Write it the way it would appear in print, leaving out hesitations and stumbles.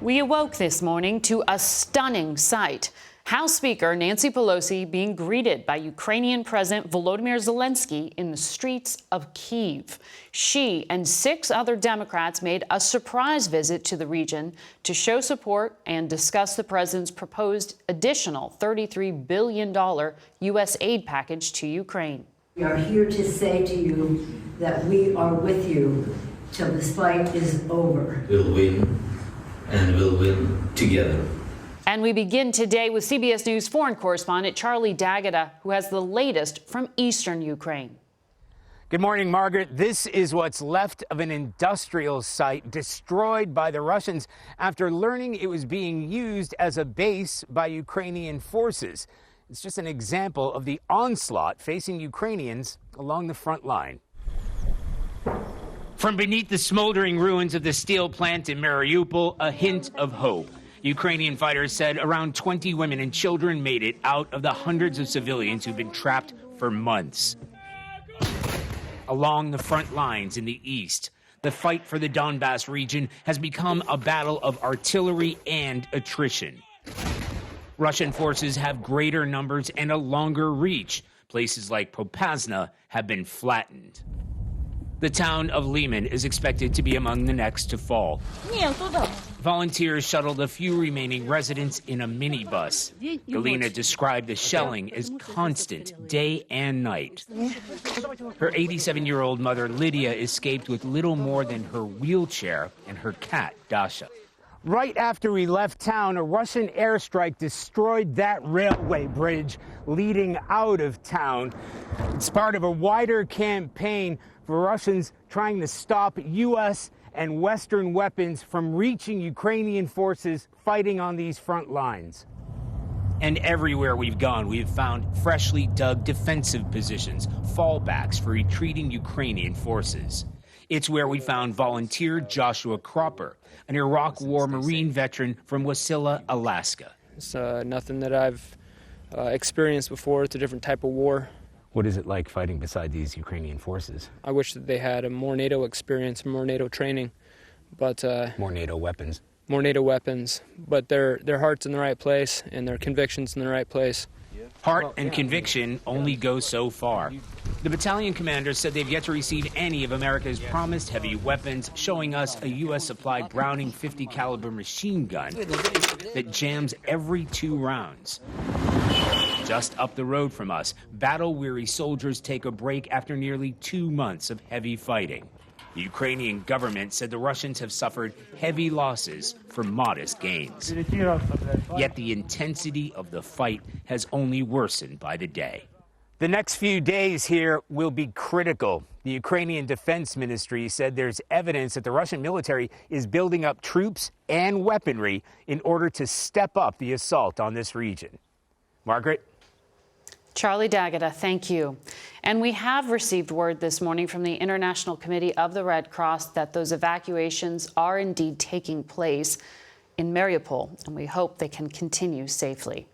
We awoke this morning to a stunning sight. House Speaker Nancy Pelosi being greeted by Ukrainian President Volodymyr Zelensky in the streets of Kyiv. She and 6 other Democrats made a surprise visit to the region to show support and discuss the president's proposed additional $33 billion U.S. aid package to Ukraine. We are here to say to you that we are with you till this fight is over. We'll win, and we'll win together. And we begin today with CBS News foreign correspondent Charlie D'Agata, who has the latest from eastern Ukraine. Good morning, Margaret. This is what's left of an industrial site destroyed by the Russians after learning it was being used as a base by Ukrainian forces. It's just an example of the onslaught facing Ukrainians along the front line. From beneath the smoldering ruins of the steel plant in Mariupol, a hint of hope. Ukrainian fighters said around 20 women and children made it out of the hundreds of civilians who've been trapped for months. Along the front lines in the east, the fight for the Donbass region has become a battle of artillery and attrition. Russian forces have greater numbers and a longer reach. Places like Popasna have been flattened. The town of Lyman is expected to be among the next to fall. Volunteers shuttled a few remaining residents in a minibus. Galina described the shelling as constant, day and night. Her 87-year-old mother, Lydia, escaped with little more than her wheelchair and her cat, Dasha. Right after we left town, a Russian airstrike destroyed that railway bridge leading out of town. It's part of a wider campaign for Russians trying to stop U.S. and Western weapons from reaching Ukrainian forces fighting on these front lines. And everywhere we've gone, we've found freshly dug defensive positions, fallbacks for retreating Ukrainian forces. It's where we found volunteer Joshua Cropper, an Iraq War Marine veteran from Wasilla, Alaska. It's nothing that I've experienced before. It's a different type of war. What is it like fighting beside these Ukrainian forces? I wish that they had a more NATO experience, more NATO training, but More NATO weapons. More NATO weapons, but their heart's in the right place and their conviction's in the right place. Heart and conviction only go so far. The battalion commander said they've yet to receive any of America's promised heavy weapons, showing us a U.S.-supplied Browning .50 caliber machine gun that jams every 2 rounds. Just up the road from us, battle-weary soldiers take a break after nearly 2 months of heavy fighting. The Ukrainian government said the Russians have suffered heavy losses for modest gains. Yet the intensity of the fight has only worsened by the day. The next few days here will be critical. The Ukrainian Defense Ministry said there's evidence that the Russian military is building up troops and weaponry in order to step up the assault on this region. Margaret? Charlie D'Agata, thank you. And we have received word this morning from the International Committee of the Red Cross that those evacuations are indeed taking place in Mariupol, and we hope they can continue safely.